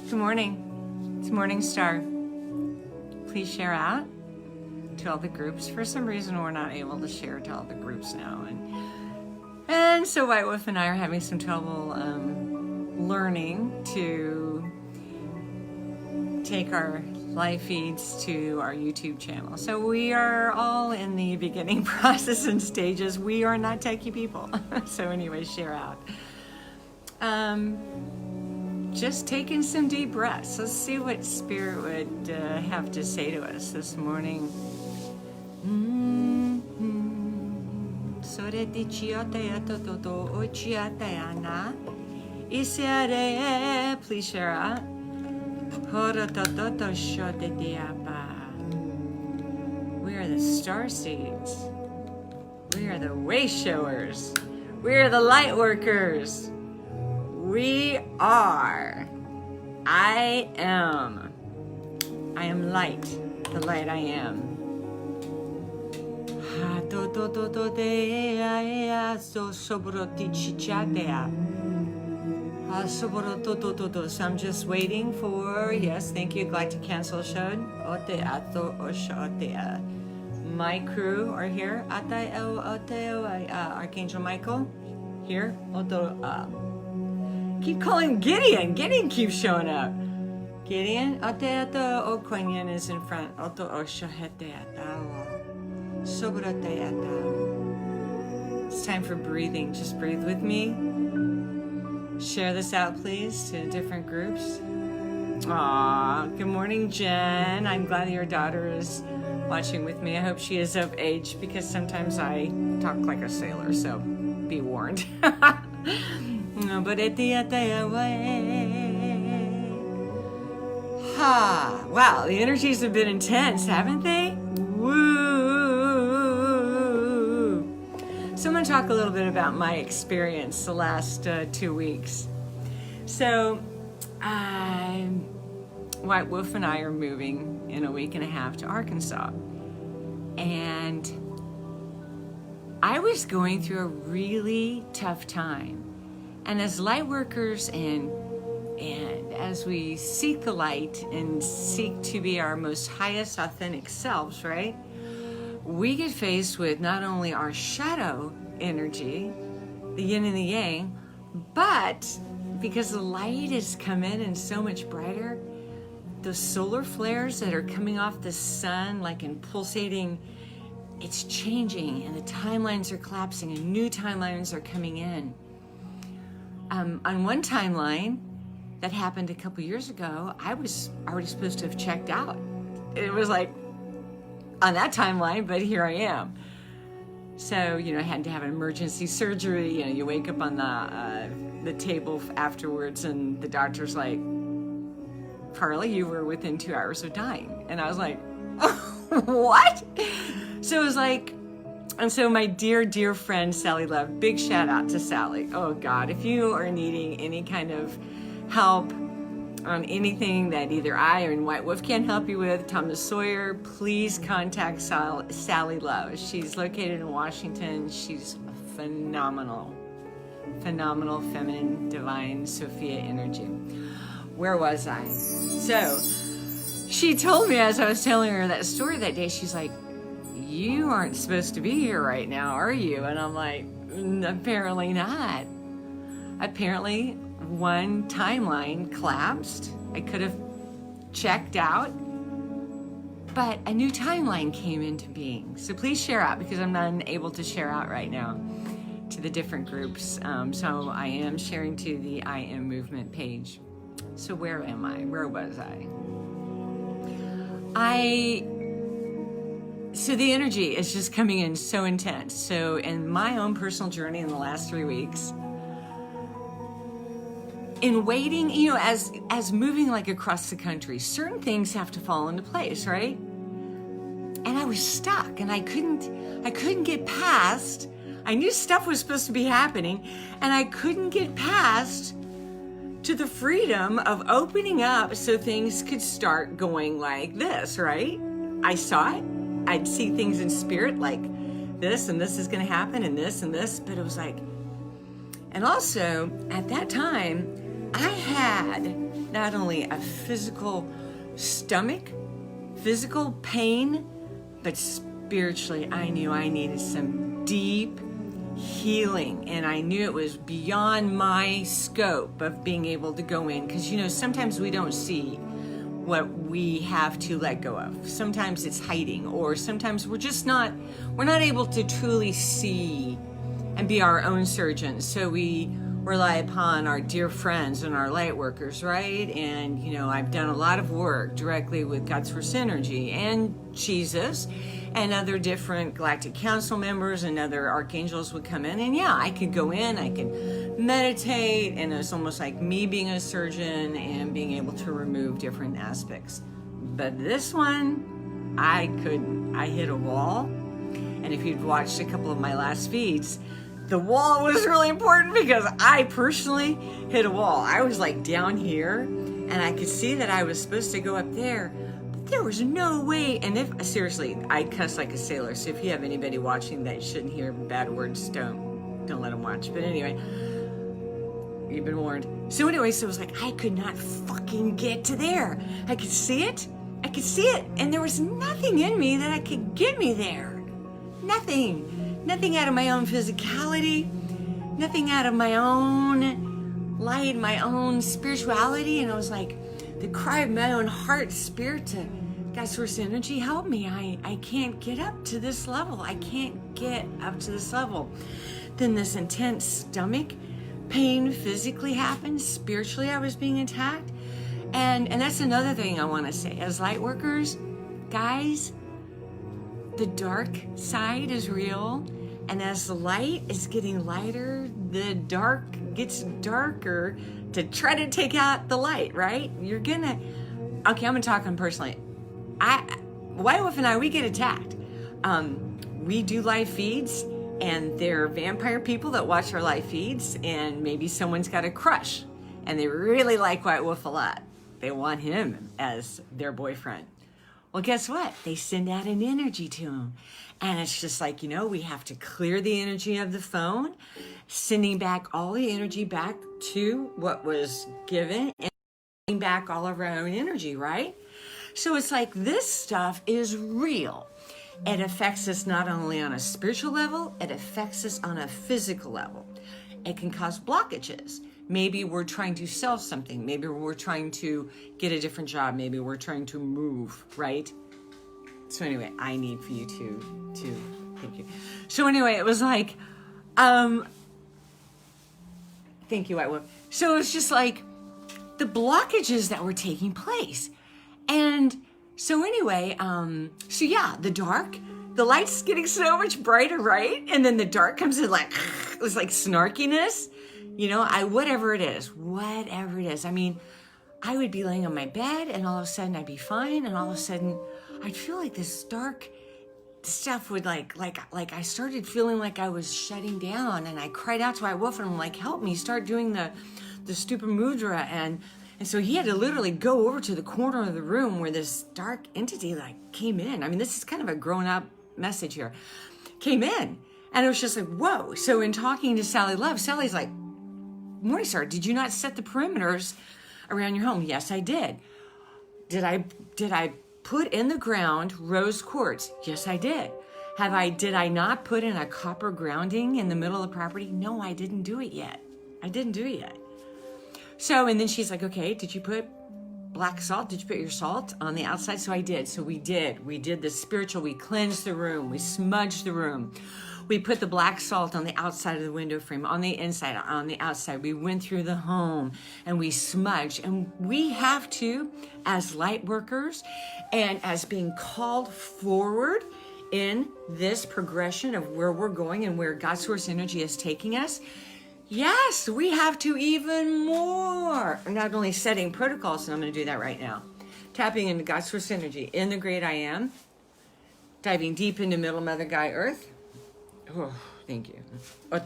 Good morning. It's MorningStar. Please share out to all the groups. For some reason, we're not able to share to all the groups now. And so White Wolf and I are having some trouble learning to take our live feeds to our YouTube channel. So we are all in the beginning process and stages. We are not techie people. So anyway, share out. Just taking some deep breaths. Let's see what Spirit would have to say to us this morning. Please share out. We are the star seeds. We are the way showers. We are the light workers. We are. I am. I am light. The light I am. So I'm just waiting for, yes, thank you, Galactic Cancel showed. My crew are here. Archangel Michael, here. Keep calling Gideon. Gideon keeps showing up. Gideon, Kuan Yin is in front. It's time for breathing. Just breathe with me. Share this out, please, to different groups. Aw, good morning, Jen. I'm glad your daughter is watching with me. I hope she is of age because sometimes I talk like a sailor, so be warned. Wow, the energies have been intense, haven't they? Woo! So I'm going to talk a little bit about my experience the last 2 weeks. So, White Wolf and I are moving in a week and a half to Arkansas. And I was going through a really tough time. And as light workers and as we seek the light and seek to be our most highest authentic selves, right? We get faced with not only our shadow energy, the yin and the yang, but because the light has come in and so much brighter, those solar flares that are coming off the sun, like in pulsating, it's changing and the timelines are collapsing and new timelines are coming in. On one timeline that happened a couple years ago, I was already supposed to have checked out. It was like on that timeline, but here I am. So, I had to have an emergency surgery. You wake up on the table afterwards and the doctor's like, Carly, you were within 2 hours of dying. And I was like, what? So it was like, and so my dear, dear friend, Sally Love, big shout out to Sally. Oh God, if you are needing any kind of help on anything that either I or White Wolf can help you with, Thomas Sawyer, please contact Sally Love. She's located in Washington. She's phenomenal, phenomenal, feminine, divine, Sophia energy. Where was I? So she told me as I was telling her that story that day, she's like, you aren't supposed to be here right now, are you? And I'm like, apparently not. Apparently one timeline collapsed. I could have checked out, but a new timeline came into being. So please share out because I'm not able to share out right now to the different groups. So I am sharing to the I Am Movement page. So where am I? Where was I? So the energy is just coming in so intense. So in my own personal journey in the last 3 weeks, in waiting, as moving like across the country, certain things have to fall into place, right? And I was stuck and I couldn't get past. I knew stuff was supposed to be happening and I couldn't get past to the freedom of opening up so things could start going like this, right? I saw it. I'd see things in spirit like this and this is going to happen and this, but it was like, and also at that time, I had not only a physical stomach, physical pain, but spiritually, I knew I needed some deep healing, and I knew it was beyond my scope of being able to go in, because sometimes we don't see what we have to let go of. Sometimes it's hiding, or sometimes we're not able to truly see and be our own surgeons. So we rely upon our dear friends and our light workers, right? And I've done a lot of work directly with God's First Energy and Jesus and other different galactic council members, and other archangels would come in, and I could go in, I could meditate, and it's almost like me being a surgeon and being able to remove different aspects. But this one, I couldn't. I hit a wall, and if you've watched a couple of my last feeds, the wall was really important because I personally hit a wall. I was like down here, and I could see that I was supposed to go up there, but there was no way. And seriously, I cuss like a sailor. So if you have anybody watching that shouldn't hear bad words, don't let them watch. But anyway, you've been warned. So anyway, so it was like I could not fucking get to there. I could see it, and there was nothing in me that could get me there. Nothing out of my own physicality, nothing out of my own light, my own spirituality. And I was like, the cry of my own heart, spirit, to God's Source Energy, help me. I can't get up to this level. I can't get up to this level. Then this intense stomach pain physically happened. Spiritually, I was being attacked. And that's another thing I want to say. As light workers, guys, the dark side is real. And as the light is getting lighter, the dark gets darker to try to take out the light, right? Okay, I'm gonna talk on personally. White Wolf and I, we get attacked. We do live feeds, and they're vampire people that watch our live feeds, and maybe someone's got a crush, and they really like White Wolf a lot. They want him as their boyfriend. Well, guess what? They send out an energy to him. And it's just like, we have to clear the energy of the phone, sending back all the energy back to what was given, and sending back all of our own energy, right? So it's like this stuff is real. It affects us not only on a spiritual level, it affects us on a physical level. It can cause blockages. Maybe we're trying to sell something. Maybe we're trying to get a different job. Maybe we're trying to move, right? So anyway, I need for you to thank you. So anyway, it was like, thank you, White Wolf. So it was just like the blockages that were taking place. And so anyway, the dark, the light's getting so much brighter, right? And then the dark comes in like, it was like snarkiness. Whatever it is. I mean, I would be laying on my bed, and all of a sudden I'd be fine, and all of a sudden I'd feel like this dark stuff would like I started feeling like I was shutting down, and I cried out to my wolf, and I'm like, help me, start doing the stupid mudra, and so he had to literally go over to the corner of the room where this dark entity came in. I mean, this is kind of a grown up message here. Came in, and it was just like, whoa. So in talking to Sally Love, Sally's like, MorningStar, did you not set the perimeters around your home? Yes, I did. Did I put in the ground rose quartz? Yes, I did. Did I not put in a copper grounding in the middle of the property? No, I didn't do it yet. So, and then she's like, okay, did you put black salt? Did you put your salt on the outside? So I did. So we did the spiritual. We cleansed the room. We smudged the room. We put the black salt on the outside of the window frame, on the inside, on the outside. We went through the home and we smudged. And we have to, as light workers and as being called forward in this progression of where we're going and where God's Source Energy is taking us, yes, we have to even more. Not only setting protocols, and I'm going to do that right now, tapping into God's Source Energy in the Great I Am, diving deep into Middle Mother Gaia Earth. Oh, thank you. The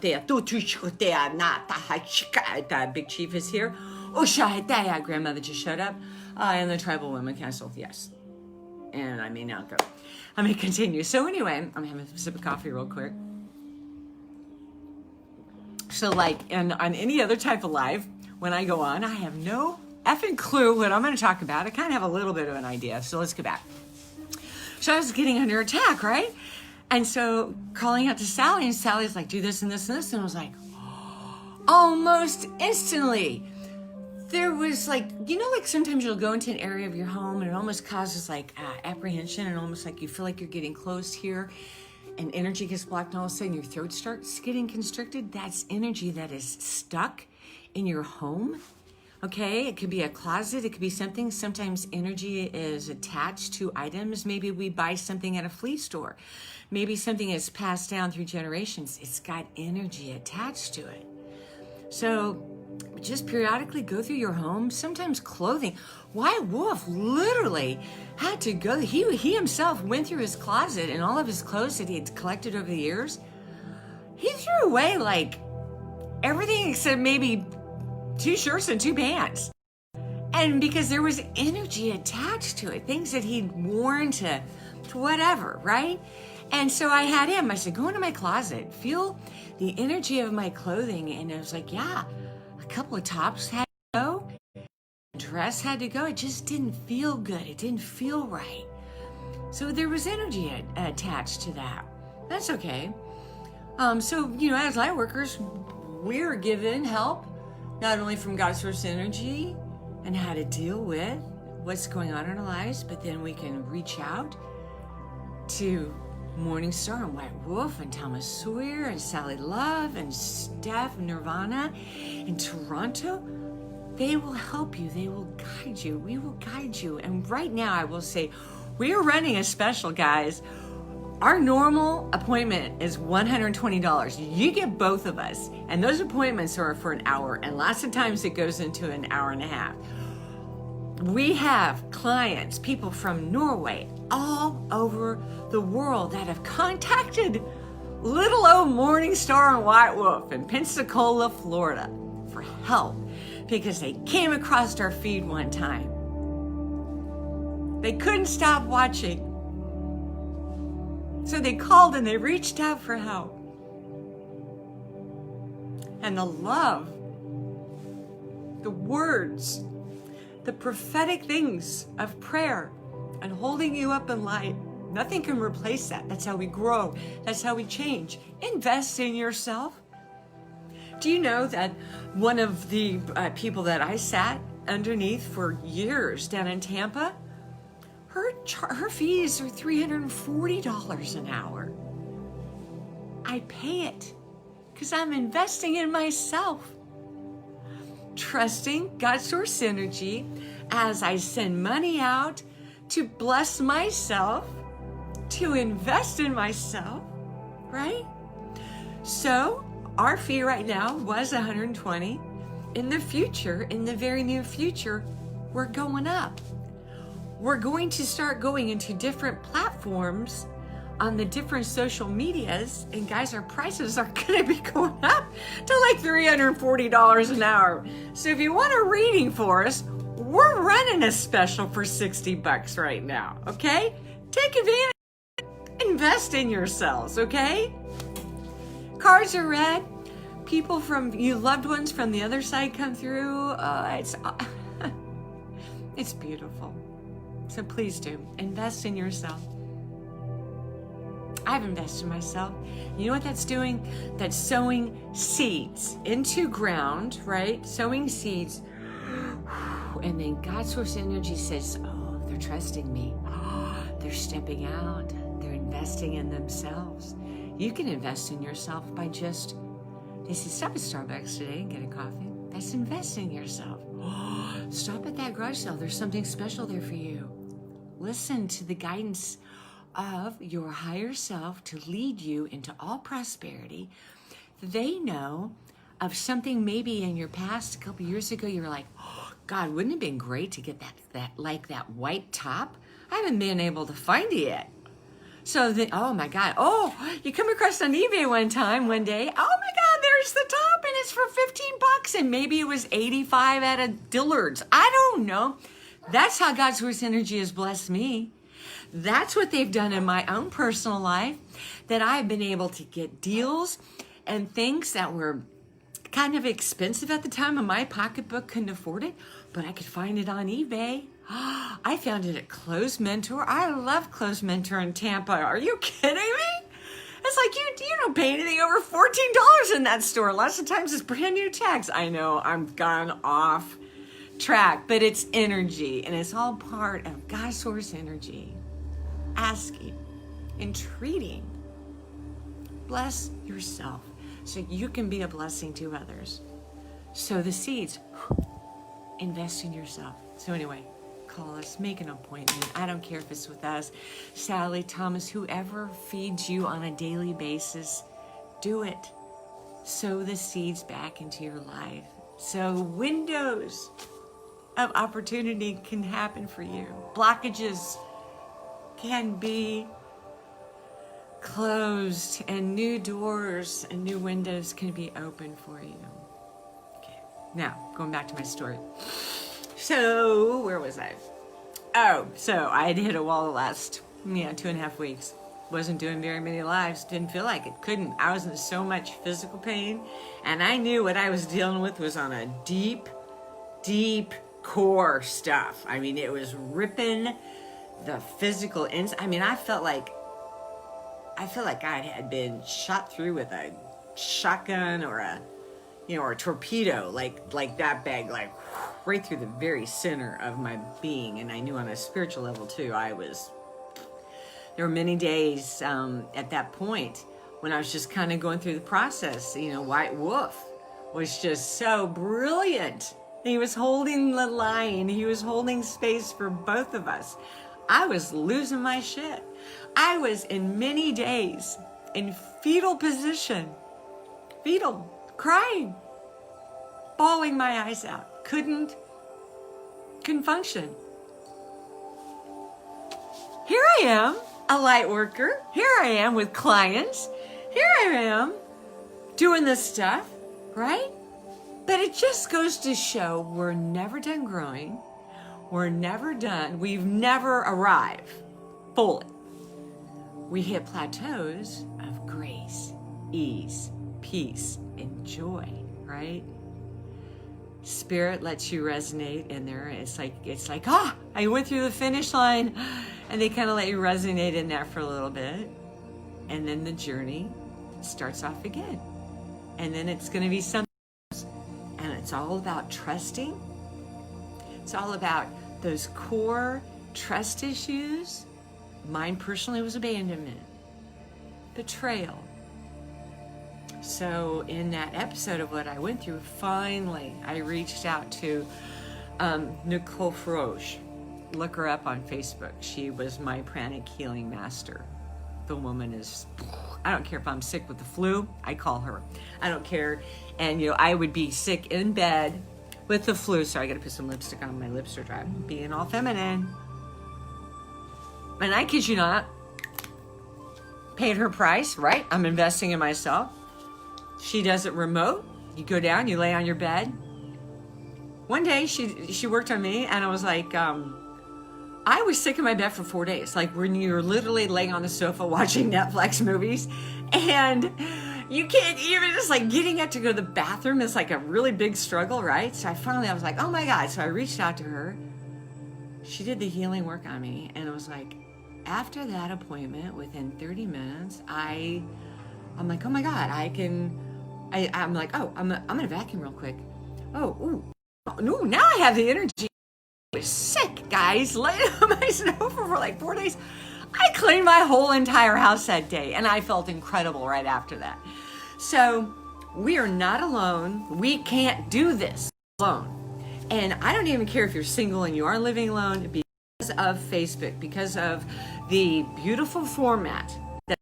Big Chief is here. Grandmother just showed up. And the Tribal Women Council, yes. And I may now go. I may continue. So anyway, I'm having a sip of coffee real quick. So on any other type of live, when I go on, I have no effing clue what I'm going to talk about. I kind of have a little bit of an idea, so let's go back. So I was getting under attack, right? And so calling out to Sally, and Sally's like, do this and this and this. And I was like, almost instantly, there was like, you know, like sometimes you'll go into an area of your home and it almost causes like apprehension, and almost like you feel like you're getting close here and energy gets blocked, and all of a sudden your throat starts getting constricted. That's energy that is stuck in your home. Okay, it could be a closet, it could be something. Sometimes energy is attached to items. Maybe we buy something at a flea store. Maybe something is passed down through generations. It's got energy attached to it. So just periodically go through your home. Sometimes clothing. Wyatt Wolf literally had to go. He himself went through his closet, and all of his clothes that he had collected over the years, he threw away like everything except maybe 2 shirts and 2 pants. And because there was energy attached to it, things that he'd worn to whatever, right? And so I had him, I said, go into my closet, feel the energy of my clothing. And I was like, yeah, a couple of tops had to go, a dress had to go. It just didn't feel good. It didn't feel right. So there was energy attached to that. That's okay. So, you know, as light workers, we're given help, not only from God's source energy and how to deal with what's going on in our lives, but then we can reach out to MorningStar and Wyatt Wolf and Thomas Sawyer and Sally Love and Steph Nirvana in Toronto. They will help you. They will guide you. We will guide you. And right now I will say, we are running a special, guys. Our normal appointment is $120. You get both of us, and those appointments are for an hour, and lots of times it goes into an hour and a half. We have clients, people from Norway, all over the world that have contacted little old MorningStar and Wyatt Wolf in Pensacola, Florida for help because they came across our feed one time. They couldn't stop watching. So they called and they reached out for help. And the love, the words, the prophetic things of prayer and holding you up in light, nothing can replace that. That's how we grow. That's how we change. Invest in yourself. Do you know that one of the people that I sat underneath for years down in Tampa, her fees are $340 an hour. I pay it because I'm investing in myself. Trusting God's source energy as I send money out to bless myself, to invest in myself, right? So our fee right now was $120. In the future, in the very near future, we're going up. We're going to start going into different platforms on the different social medias, and guys, our prices are going to be going up to like $340 an hour. So if you want a reading for us, we're running a special for $60 right now, okay? Take advantage. Invest in yourselves, okay? Cards are read. People from you loved ones from the other side come through. It's beautiful. So please do invest in yourself. I've invested in myself. You know what that's doing? That's sowing seeds into ground, right? Sowing seeds. And then God's source energy says, oh, they're trusting me. Oh, they're stepping out. They're investing in themselves. You can invest in yourself by just, they say, stop at Starbucks today and get a coffee. That's investing in yourself. Oh, stop at that garage sale. There's something special there for you. Listen to the guidance of your higher self to lead you into all prosperity. They know of something maybe in your past, a couple years ago, you were like, oh, God, wouldn't it have been great to get that white top? I haven't been able to find it yet. So then, oh my God, oh, you come across on eBay one day, oh my God, there's the top and it's for $15 and maybe it was $85 at a Dillard's. I don't know. That's how God's source energy has blessed me. That's what they've done in my own personal life, that I've been able to get deals and things that were kind of expensive at the time, and my pocketbook couldn't afford it, but I could find it on eBay. I found it at Clothes Mentor. I love Clothes Mentor in Tampa. Are you kidding me? It's like you don't pay anything over $14 in that store. Lots of times it's brand new tags. I know I'm gone off track, but it's energy, and it's all part of God source energy. Asking, entreating. Bless yourself so you can be a blessing to others. Sow the seeds. Invest in yourself. So anyway, call us, make an appointment. I don't care if it's with us, Sally, Thomas, whoever feeds you on a daily basis, do it. Sow the seeds back into your life. So windows of opportunity can happen for you. Blockages can be closed, and new doors and new windows can be open for you. Okay, now going back to my story. So where was I? Oh, so I had hit a wall the last 2.5 weeks. Wasn't doing very many lives. Didn't feel like it. Couldn't. I was in so much physical pain, and I knew what I was dealing with was on a deep core stuff. I mean, it was ripping the physical I mean, I felt like I had been shot through with a shotgun or a torpedo, like that bag, like right through the very center of my being. And I knew on a spiritual level too, there were many days at that point when I was just kind of going through the process. White Wolf was just so brilliant. He was holding the line. He was holding space for both of us. I was losing my shit. I was in many days in fetal position, crying, bawling my eyes out, couldn't function. Here I am, a light worker. Here I am with clients. Here I am doing this stuff, right? But it just goes to show we're never done growing. We're never done. We've never arrived fully. We hit plateaus of grace, ease, peace, and joy, right? Spirit lets you resonate in there. It's like, I went through the finish line, and they kind of let you resonate in that for a little bit. And then the journey starts off again. And then it's going to be something else. And it's all about trusting. It's all about those core trust issues. Mine personally was abandonment, betrayal. So in that episode of what I went through, finally, I reached out to Nicole Froge. Look her up on Facebook. She was my pranic healing master. The woman is, I don't care if I'm sick with the flu, I call her. I don't care. And, I would be sick in bed with the flu. Sorry, I got to put some lipstick on. My lips are dry. Being all feminine. And I kid you not, paid her price, right? I'm investing in myself. She does it remote. You go down, you lay on your bed. One day she worked on me, and I was like, I was sick in my bed for 4 days. Like when you're literally laying on the sofa watching Netflix movies, and you can't even, just like getting up to go to the bathroom is like a really big struggle, right? So I was like, oh my God. So I reached out to her. She did the healing work on me, and it was like, after that appointment, within 30 minutes, I'm like, oh my God, I'm like, oh, I'm gonna vacuum real quick. Oh, ooh, no, now I have the energy. I was sick, guys, laying on my sofa for like 4 days. I cleaned my whole entire house that day, and I felt incredible right after that. So we are not alone. We can't do this alone. And I don't even care if you're single and you are living alone, because of Facebook, because of the beautiful format that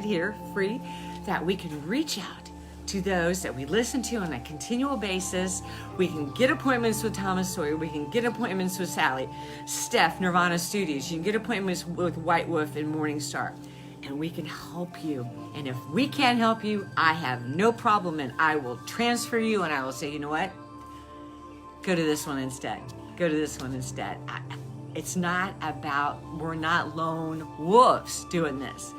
here, free, that we can reach out to those that we listen to on a continual basis. We can get appointments with Thomas Sawyer. We can get appointments with Sally, Steph, Nirvana Studios. You can get appointments with White Wolf and MorningStar. And we can help you. And if we can't help you, I have no problem, and I will transfer you, and I will say, you know what? Go to this one instead. Go to this one instead. It's not about, we're not lone wolves doing this.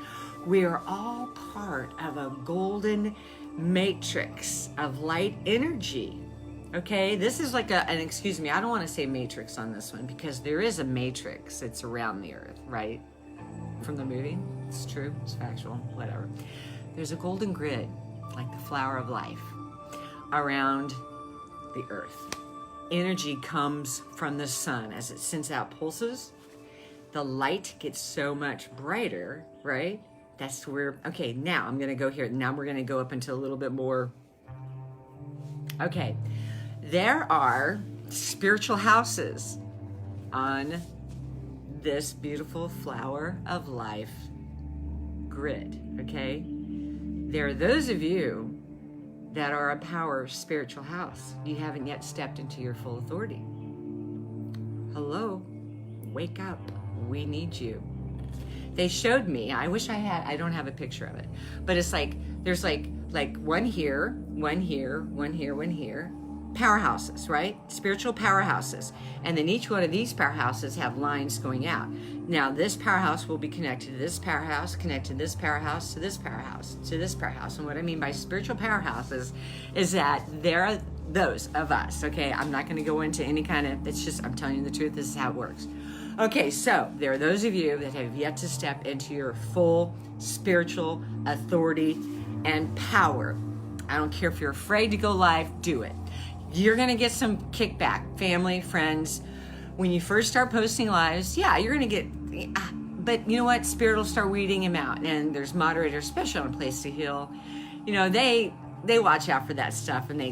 We are all part of a golden matrix of light energy. Okay, this is like an excuse me, I don't want to say matrix on this one because there is a matrix. It's around the earth, right? From the movie. It's true, it's factual, whatever. There's a golden grid, like the flower of life, around the earth. Energy comes from the sun as it sends out pulses. The light gets so much brighter, right? That's where, okay, now I'm going to go here. Now we're going to go up into a little bit more. Okay, there are spiritual houses on this beautiful flower of life grid, okay? There are those of you that are a power spiritual house. You haven't yet stepped into your full authority. Hello, wake up. We need you. They showed me, I wish I had, I don't have a picture of it, but it's like, there's like one here, one here, one here, one here, powerhouses, right? Spiritual powerhouses. And then each one of these powerhouses have lines going out. Now this powerhouse will be connected to this powerhouse, connected to this powerhouse, to this powerhouse, to this powerhouse. And what I mean by spiritual powerhouses is that there are those of us, okay? I'm not gonna go into any kind of, it's just, I'm telling you the truth, this is how it works. Okay, so there are those of you that have yet to step into your full spiritual authority and power. I don't care if you're afraid to go live, do it. You're gonna get some kickback, family, friends. When you first start posting lives, yeah, you're gonna get, but you know what? Spirit will start weeding him out. And there's moderators, especially on Place to Heal. You know, they watch out for that stuff, and they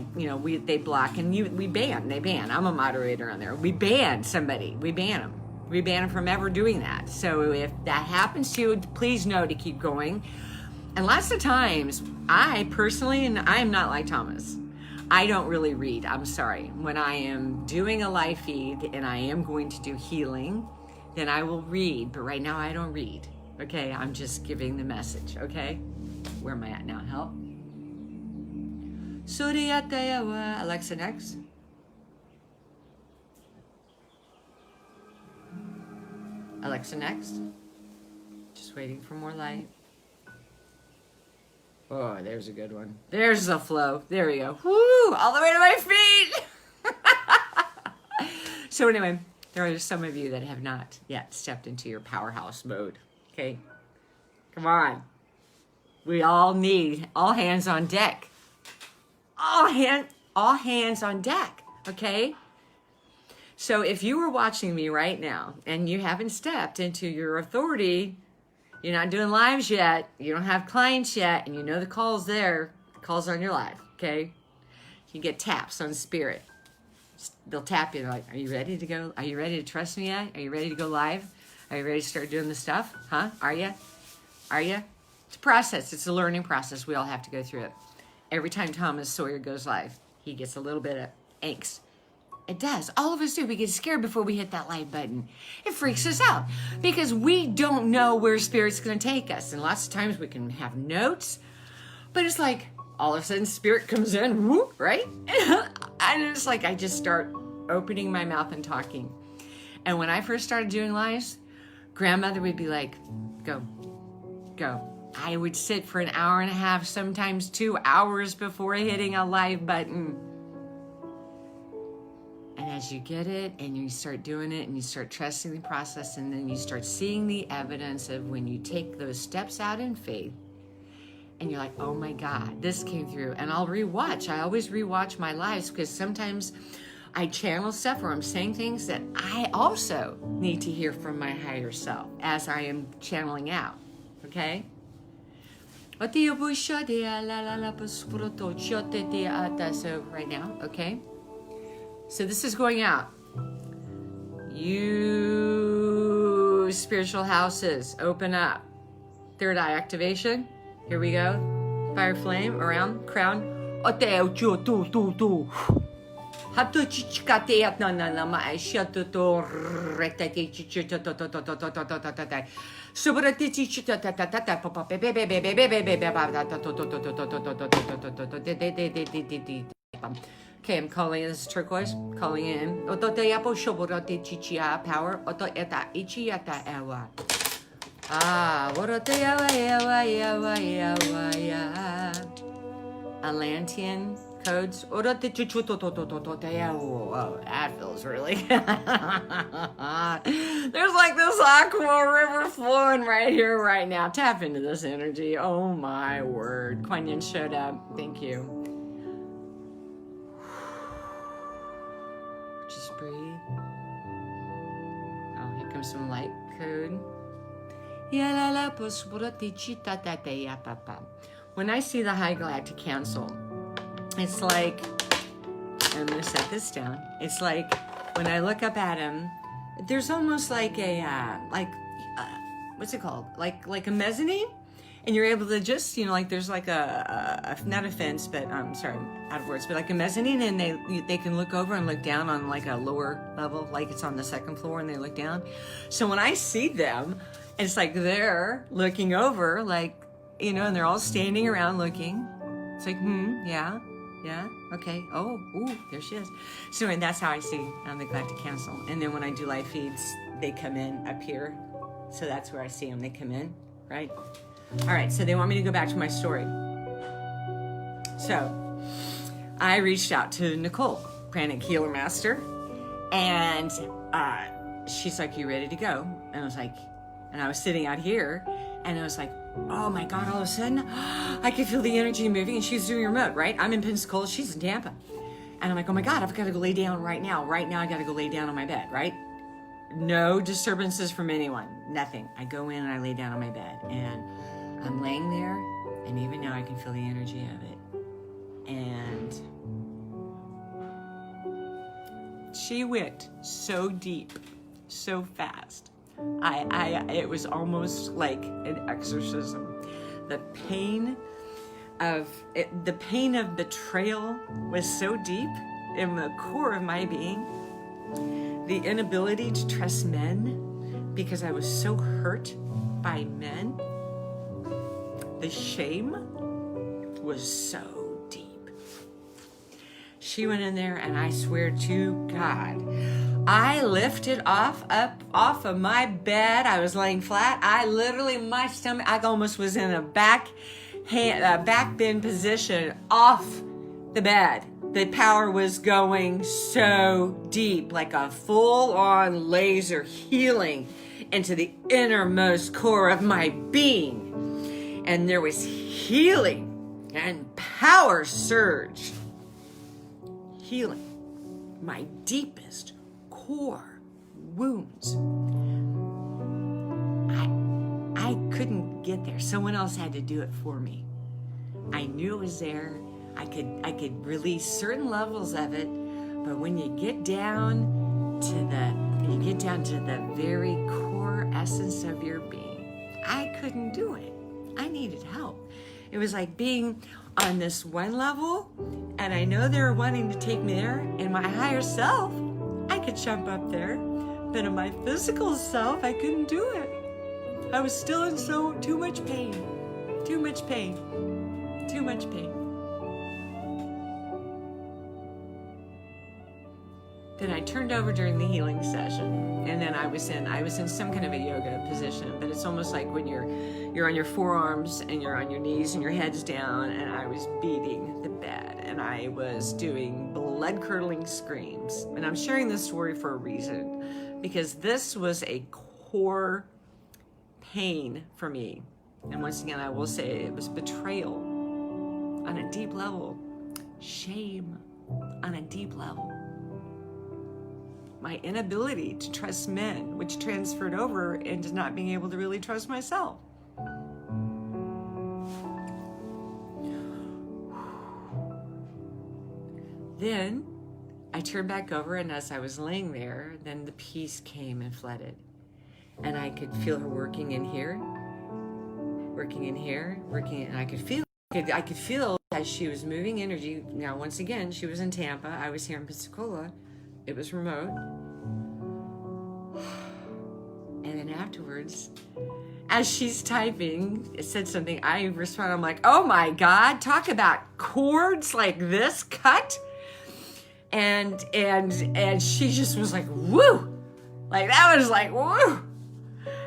block, and they ban. I'm a moderator on there. We ban somebody, we ban them. We ban them from ever doing that. So if that happens to you, please know to keep going. And lots of times, I personally, and I am not like Thomas, I don't really read. I'm sorry. When I am doing a live feed and I am going to do healing, then I will read. But right now, I don't read. Okay? I'm just giving the message. Okay? Where am I at now? Help. Alexa, next. Alexa, next. Just waiting for more light. Oh, there's a good one. There's the flow. There we go. Woo! All the way to my feet! So anyway, there are some of you that have not yet stepped into your powerhouse mode. Okay? Come on. We all need all hands on deck. All hands on deck. Okay? So if you were watching me right now and you haven't stepped into your authority, you're not doing lives yet, you don't have clients yet, and you know the call's there, the call's on your life, okay? You get taps on spirit. They'll tap you, they're like, are you ready to go? Are you ready to trust me yet? Are you ready to go live? Are you ready to start doing the stuff? Huh? Are you? Are you? It's a process. It's a learning process. We all have to go through it. Every time Thomas Sawyer goes live, he gets a little bit of angst. It does. All of us do. We get scared before we hit that like button. It freaks us out because we don't know where Spirit's going to take us. And lots of times we can have notes, but it's like all of a sudden Spirit comes in, whoop, right? And it's like I just start opening my mouth and talking. And when I first started doing lives, grandmother would be like, go, go. I would sit for an hour and a half, sometimes 2 hours before hitting a live button. And as you get it and you start doing it and you start trusting the process, and then you start seeing the evidence of when you take those steps out in faith and you're like, oh my God, this came through. And I'll rewatch. I always rewatch my lives because sometimes I channel stuff or I'm saying things that I also need to hear from my higher self as I am channeling out. Okay? So right now, okay? So this is going out. You spiritual houses, open up. Third eye activation. Here we go. Fire flame around crown. Okay, I'm calling this turquoise, calling in. Power. Ah, Atlantean codes. Oh, that feels really. There's like this aqua river flowing right here, right now. Tap into this energy. Oh my word. Kuan Yin showed up. Thank you. Just breathe. Oh, here comes some light code. When I see the High Galactic Council, it's like, I'm going to set this down. It's like when I look up at him, there's almost like a, what's it called? Like a mezzanine? And you're able to just, like there's like not a fence, but I'm sorry, out of words, but like a mezzanine, and they can look over and look down on like a lower level, like it's on the second floor, and they look down. So when I see them, it's like they're looking over, like, and they're all standing around looking. It's like, yeah, okay, ooh, there she is. So, and that's how I see the Galactic Council. And then when I do live feeds, they come in up here. So that's where I see them. They come in, right? All right, so they want me to go back to my story. So I reached out to Nicole, Pranic Healer Master, and she's like, you ready to go? And I was like, and I was sitting out here, and I was like, oh my God, all of a sudden, I could feel the energy moving, and she's doing her remote, right? I'm in Pensacola, she's in Tampa. And I'm like, oh my God, I've got to go lay down right now. Right now, I got to go lay down on my bed, right? No disturbances from anyone, nothing. I go in and I lay down on my bed, and I'm laying there, and even now I can feel the energy of it. And she went so deep, so fast. It was almost like an exorcism. The pain of betrayal was so deep in the core of my being. The inability to trust men because I was so hurt by men. The shame was so deep. She went in there, and I swear to God, I lifted up off of my bed. I was laying flat. My stomach, I almost was in a back bend position off the bed. The power was going so deep, like a full-on laser healing into the innermost core of my being. And there was healing and power surge. Healing my deepest core wounds. I couldn't get there. Someone else had to do it for me. I knew it was there. I could release certain levels of it, but when you get down to the very core essence of your being, I couldn't do it. I needed help. It was like being on this one level, and I know they were wanting to take me there. In my higher self, I could jump up there, but in my physical self, I couldn't do it. I was still in too much pain. Then I turned over during the healing session, and then I was in some kind of a yoga position, but it's almost like when you're on your forearms and you're on your knees and your head's down, and I was beating the bed, and I was doing blood-curdling screams. And I'm sharing this story for a reason, because this was a core pain for me. And once again, I will say it was betrayal on a deep level, shame on a deep level. My inability to trust men, which transferred over into not being able to really trust myself. Then I turned back over, and as I was laying there, then the peace came and flooded. And I could feel her working in here, and I could feel as she was moving energy. Now, once again, she was in Tampa. I was here in Pensacola. It was remote. And then afterwards, as she's typing, it said something. I responded, I'm like, oh my God, talk about cords like this cut. And she just was like, woo. Like, that was like, woo.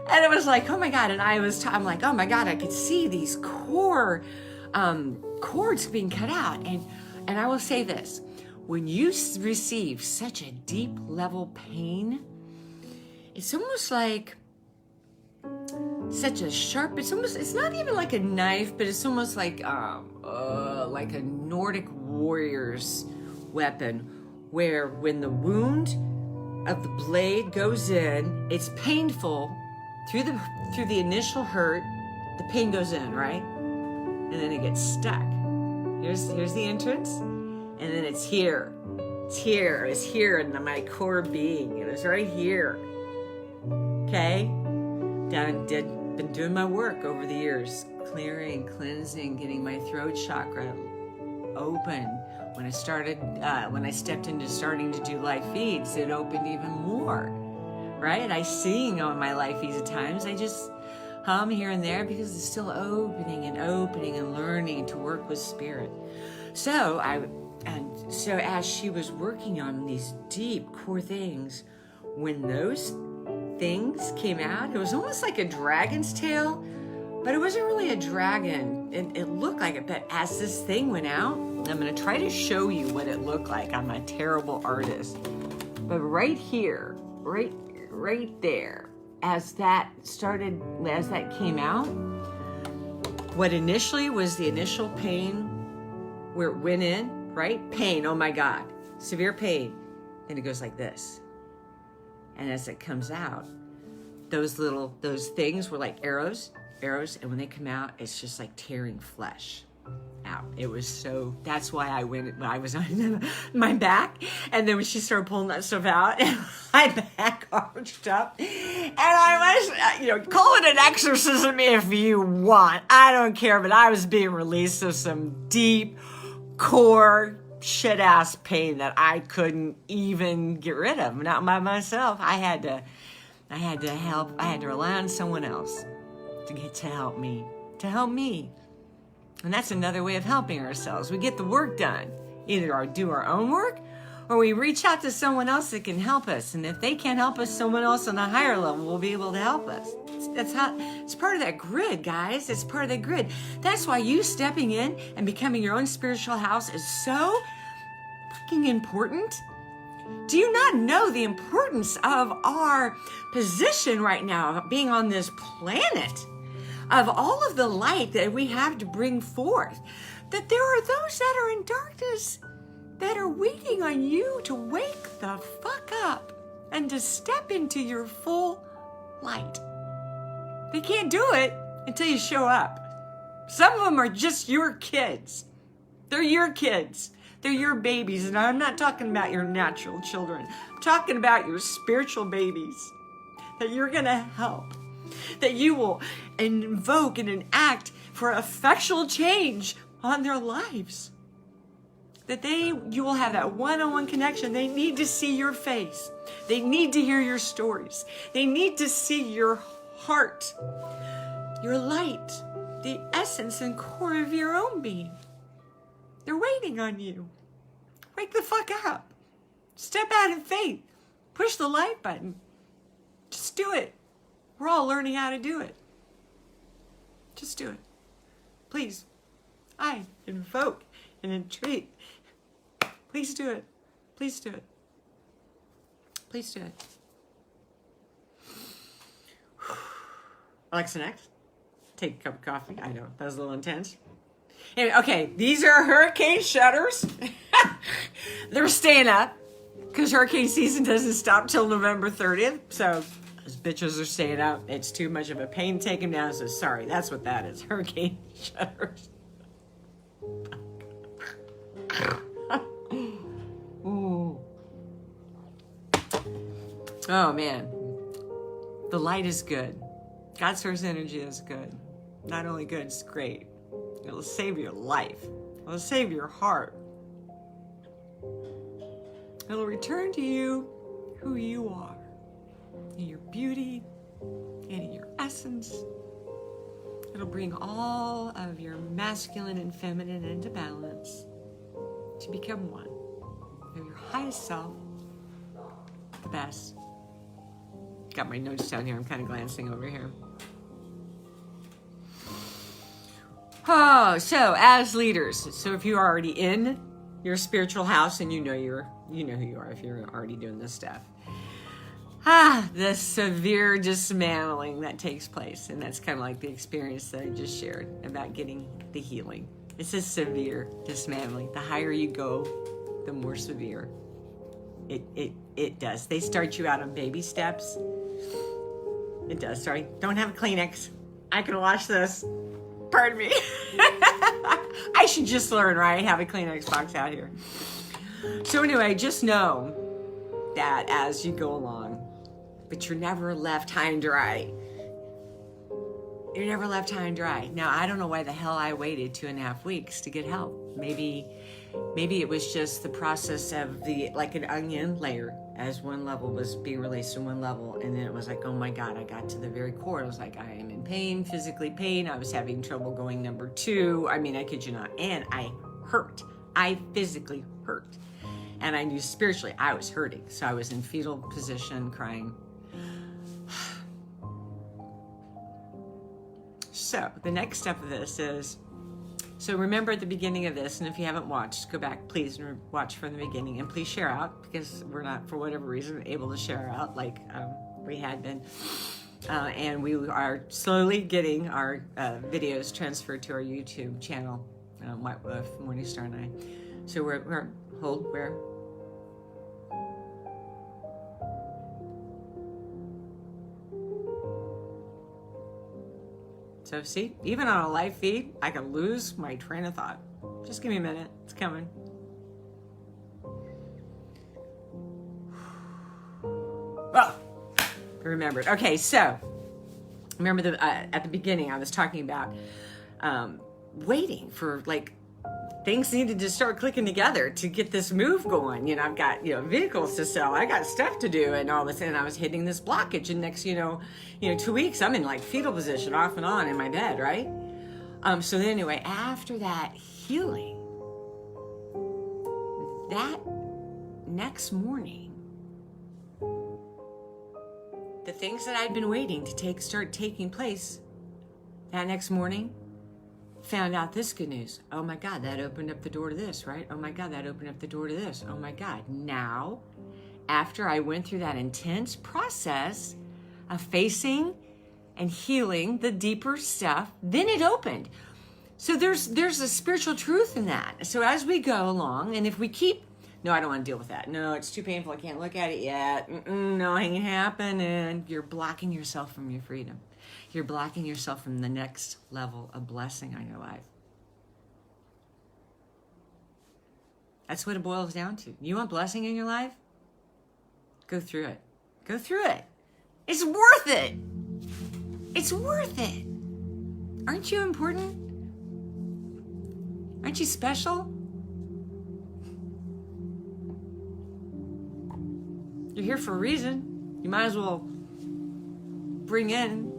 And it was like, oh my God. And I'm like, oh my God, I could see these core cords being cut out. And I will say this, when you receive such a deep level pain, it's almost like such a sharp, it's not even like a knife, but it's almost like a Nordic warrior's weapon, where when the wound of the blade goes in, it's painful through the initial hurt, the pain goes in, right? And then it gets stuck. Here's the entrance, and then it's here. It's here in my core being. It was right here. Okay? Been doing my work over the years, clearing, cleansing, getting my throat chakra open. When I stepped into starting to do live feeds, it opened even more, right? I sing on my live feeds at times. I just hum here and there because it's still opening and learning to work with spirit. So as she was working on these deep core things, when those things came out, it was almost like a dragon's tail, but it wasn't really a dragon. It looked like it, but as this thing went out, I'm going to try to show you what it looked like. I'm a terrible artist, but right here, right there, as that came out, what initially was the initial pain where it went in, right? Pain, oh my God, severe pain. Then it goes like this. And as it comes out, those things were like arrows, and when they come out, it's just like tearing flesh out. It was so, that's why I was on my back, and then when she started pulling that stuff out, and my back arched up, and I was, call it an exorcism if you want, I don't care, but I was being released of some deep core shit ass pain that I couldn't even get rid of, not by myself. I had to rely on someone else to help me. And that's another way of helping ourselves. We get the work done. Either do our own work, or we reach out to someone else that can help us. And if they can't help us, someone else on a higher level will be able to help us. It's part of that grid, guys. It's part of the grid. That's why you stepping in and becoming your own spiritual house is so fucking important. Do you not know the importance of our position right now, of being on this planet, of all of the light that we have to bring forth? That there are those that are in darkness that are waiting on you to wake the fuck up and to step into your full light. They can't do it until you show up. Some of them are just your kids. They're your kids. They're your babies. And I'm not talking about your natural children. I'm talking about your spiritual babies that you're going to help, that you will invoke and enact for effectual change on their lives. That you will have that one-on-one connection. They need to see your face. They need to hear your stories. They need to see your heart, your light, the essence and core of your own being. They're waiting on you. Wake the fuck up. Step out in faith. Push the like button. Just do it. We're all learning how to do it. Just do it. Please. I invoke and entreat. Please do it. Please do it. Please do it. Alexa, next. Take a cup of coffee. I know, that was a little intense. Anyway, okay, these are hurricane shutters. They're staying up because hurricane season doesn't stop till November 30th. So those bitches are staying up. It's too much of a pain to take them down. So sorry, that's what that is. Hurricane shutters. Ooh. Oh man, the light is good. God's source energy is good. Not only good, it's great. It'll save your life. It'll save your heart. It'll return to you who you are, in your beauty, and in your essence. It'll bring all of your masculine and feminine into balance to become one. You're your highest self, the best. Got my notes down here. I'm kind of glancing over here. Oh, so as leaders, so if you're already in your spiritual house and you know who you are if you're already doing this stuff. The severe dismantling that takes place. And that's kind of like the experience that I just shared about getting the healing. It's a severe dismantling. The higher you go, the more severe it does. They start you out on baby steps. It does. Sorry, don't have a Kleenex. I can wash this. Pardon me. I should just learn, right? Have a Kleenex box out here. So anyway, just know that as you go along, but you're never left high and dry. You're never left high and dry. Now, I don't know why the hell I waited 2.5 weeks to get help. Maybe it was just the process of like an onion layer, as one level was being released in one level, and then it was like, oh my God, I got to the very core. I was like, I am in pain, physically pain. I was having trouble going number 2. I mean, I kid you not. And I hurt. I physically hurt. And I knew spiritually I was hurting. So I was in fetal position, crying. So the next step of this is, so remember at the beginning of this, and if you haven't watched, go back, please, and watch from the beginning, and please share out, because we're not, for whatever reason, able to share out like we had been. And we are slowly getting our videos transferred to our YouTube channel, with MorningStar and I. So we're hold, where? So see, even on a live feed, I can lose my train of thought. Just give me a minute, it's coming. Oh, I remembered. Okay, so remember at the beginning I was talking about waiting for like things needed to start clicking together to get this move going. You know, I've got, vehicles to sell. I got stuff to do, and all of a sudden I was hitting this blockage. And next, 2 weeks, I'm in like fetal position off and on in my bed, right? So then anyway, after that healing, that next morning, the things that I'd been waiting to start taking place that next morning, found out this good news. Oh my God, that opened up the door to this, right? Oh my God, that opened up the door to this. Oh my God. Now, after I went through that intense process of facing and healing the deeper stuff, then it opened. So there's a spiritual truth in that. So as we go along, and if we keep, no, I don't want to deal with that. No, it's too painful. I can't look at it yet. No, it ain't happening. You're blocking yourself from your freedom. You're blocking yourself from the next level of blessing on your life. That's what it boils down to. You want blessing in your life? Go through it. Go through it. It's worth it. It's worth it. Aren't you important? Aren't you special? You're here for a reason. You might as well bring in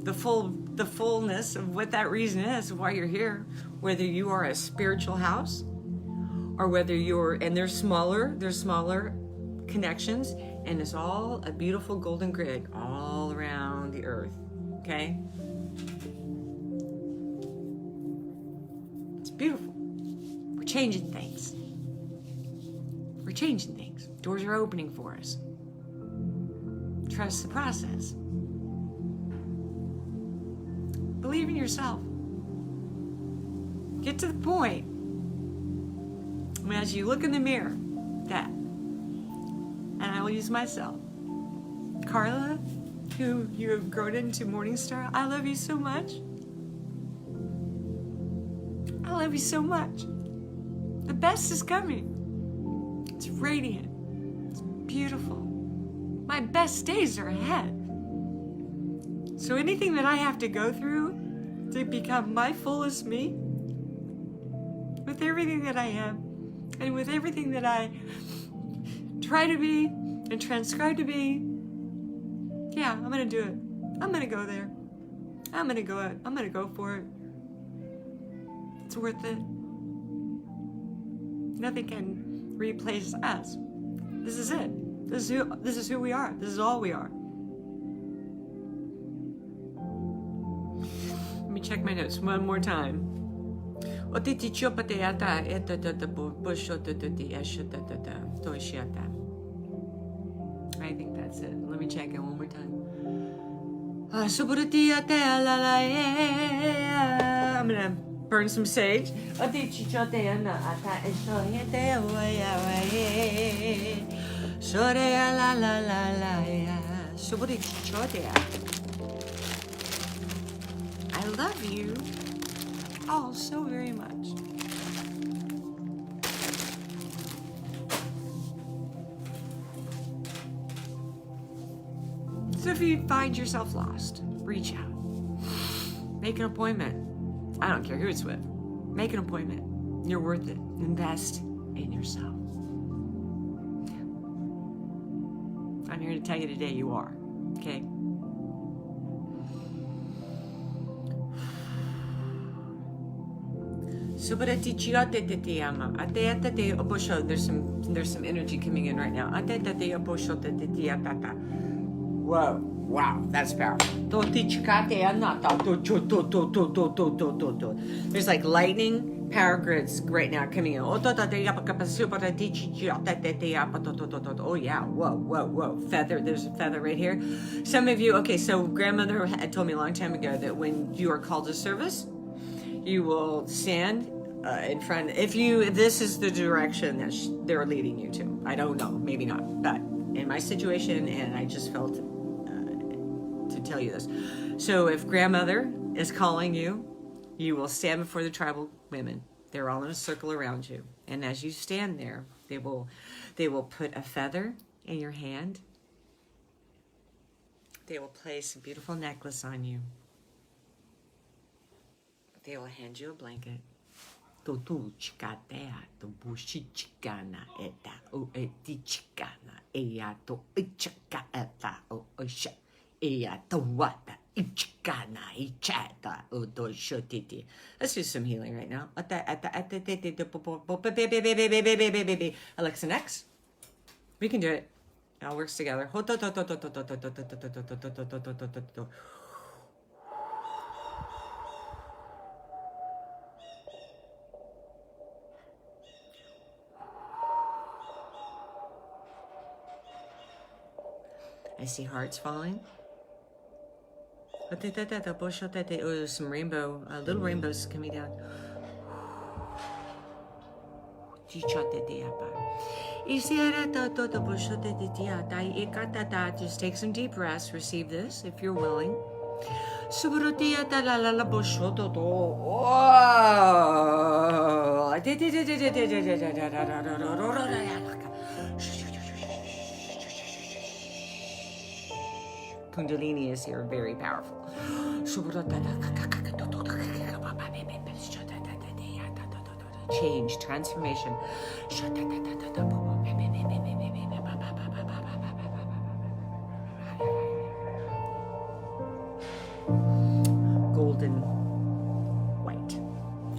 the fullness of what that reason is, why you're here. Whether you are a spiritual house, or whether and there's smaller connections, and it's all a beautiful golden grid all around the earth. Okay? It's beautiful. We're changing things. We're changing things. Doors are opening for us. Trust the process. Believe in yourself. Get to the point when, as you look in the mirror, and I will use myself, Carla, who you have grown into MorningStar, I love you so much. I love you so much. The best is coming. It's radiant. It's beautiful. My best days are ahead. So anything that I have to go through to become my fullest me, with everything that I am, and with everything that I try to be and transcribe to be, yeah, I'm gonna do it. I'm gonna go there. I'm gonna go for it. It's worth it. Nothing can replace us. This is it. This is who we are. This is all we are. Let me check my notes one more time. I think that's it. Let me check it one more time. I'm gonna burn some sage. I love you all so very much. So if you find yourself lost, reach out. Make an appointment. I don't care who it's with. Make an appointment. You're worth it. Invest in yourself. I'm here to tell you today you are. Okay? There's some energy coming in right now. Whoa, wow, that's powerful. There's like lightning power grids right now coming in. Oh yeah, whoa. Feather, there's a feather right here. Some of you, okay, so grandmother had told me a long time ago that when you are called to service, you will stand in front. If this is the direction that they're leading you to. I don't know, maybe not, but in my situation, and I just felt to tell you this. So if grandmother is calling you, you will stand before the tribal women. They're all in a circle around you. And as you stand there, they will put a feather in your hand. They will place a beautiful necklace on you. They will hand you a blanket. Let's do some healing right now. Alexa, next. We can do it. It all works together. I see hearts falling. Oh, some rainbow, little rainbows coming down. Just take some deep breaths. Receive this if you're willing. Kundalini is here, very powerful. Change, transformation. Golden white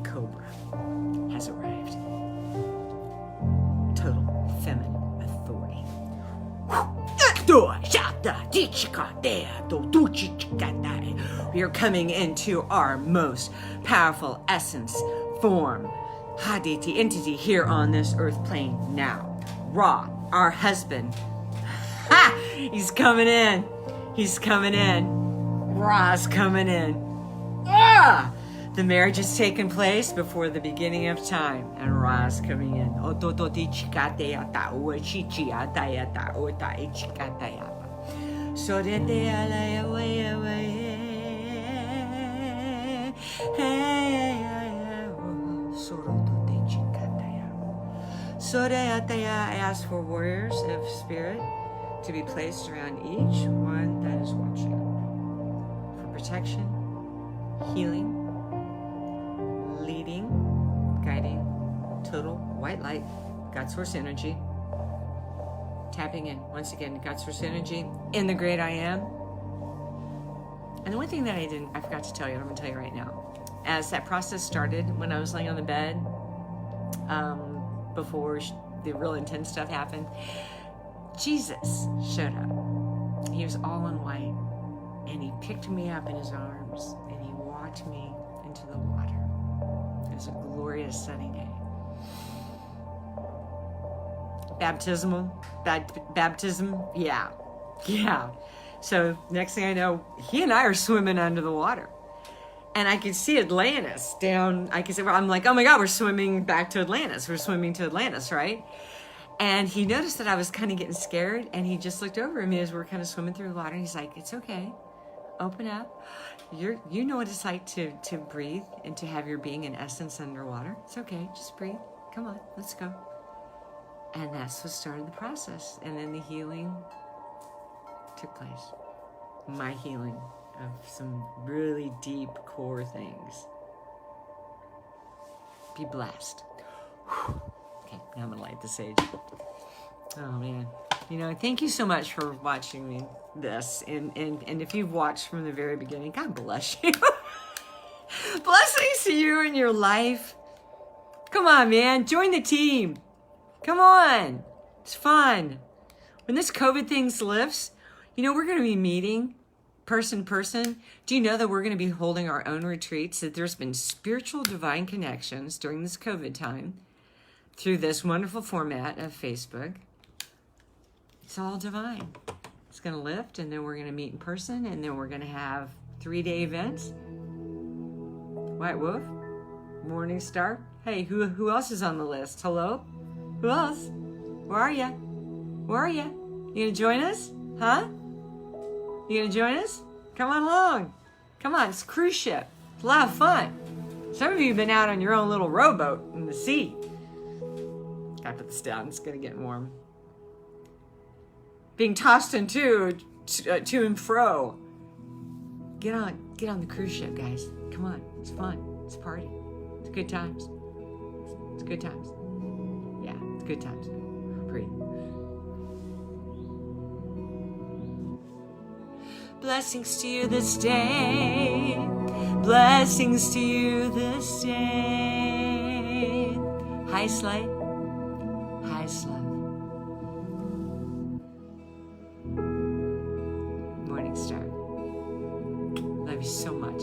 cobra has arrived. Total feminine authority. We are coming into our most powerful essence, form, Haditi, entity here on this earth plane now. Ra, our husband. Ha! He's coming in. He's coming in. Ra's coming in. Ah! The marriage has taken place before the beginning of time, and Ra's coming in. I ask for warriors of spirit to be placed around each one that is watching for protection, healing, leading, guiding, total white light, God source energy, tapping in once again, God source energy in the great I am. And the one thing that I forgot to tell you, and I'm going to tell you right now, as that process started, when I was laying on the bed, before the real intense stuff happened, Jesus showed up. He was all in white, and he picked me up in his arms, and he walked me into the water. It was a glorious sunny day. Baptism, yeah. So next thing I know, he and I are swimming under the water. And I could see Atlantis down, I'm like, oh my God, we're swimming back to Atlantis. We're swimming to Atlantis, right? And he noticed that I was kind of getting scared, and he just looked over at me as we were kind of swimming through the water, and he's like, it's okay. Open up. You know what it's like to breathe and to have your being in essence underwater. It's okay. Just breathe. Come on, let's go. And that's what started the process. And then the healing took place. My healing of some really deep core things. Be blessed. Whew. Okay, now I'm going to light the sage. Oh, man. Thank you so much for watching me this. And if you've watched from the very beginning, God bless you. Blessings to you in your life. Come on, man. Join the team. Come on. It's fun. When this COVID thing lifts, we're going to be meeting person. Do you know that we're going to be holding our own retreats? That there's been spiritual divine connections during this COVID time through this wonderful format of Facebook. It's all divine. It's going to lift, and then we're going to meet in person, and then we're going to have 3-day events. White Wolf, MorningStar. Hey, who else is on the list? Hello? Who else? Where are ya? Where are ya? You going to join us? Huh? You going to join us? Come on along. Come on, it's a cruise ship. It's a lot of fun. Some of you have been out on your own little rowboat in the sea. Gotta put this down. It's going to get warm. Being tossed into to and fro. Get on the cruise ship, guys. Come on, it's fun. It's a party. It's good times. It's good times. Yeah, it's good times. Breathe. Blessings to you this day. Blessings to you this day. Highest light, highest love. MorningStar. Love you so much.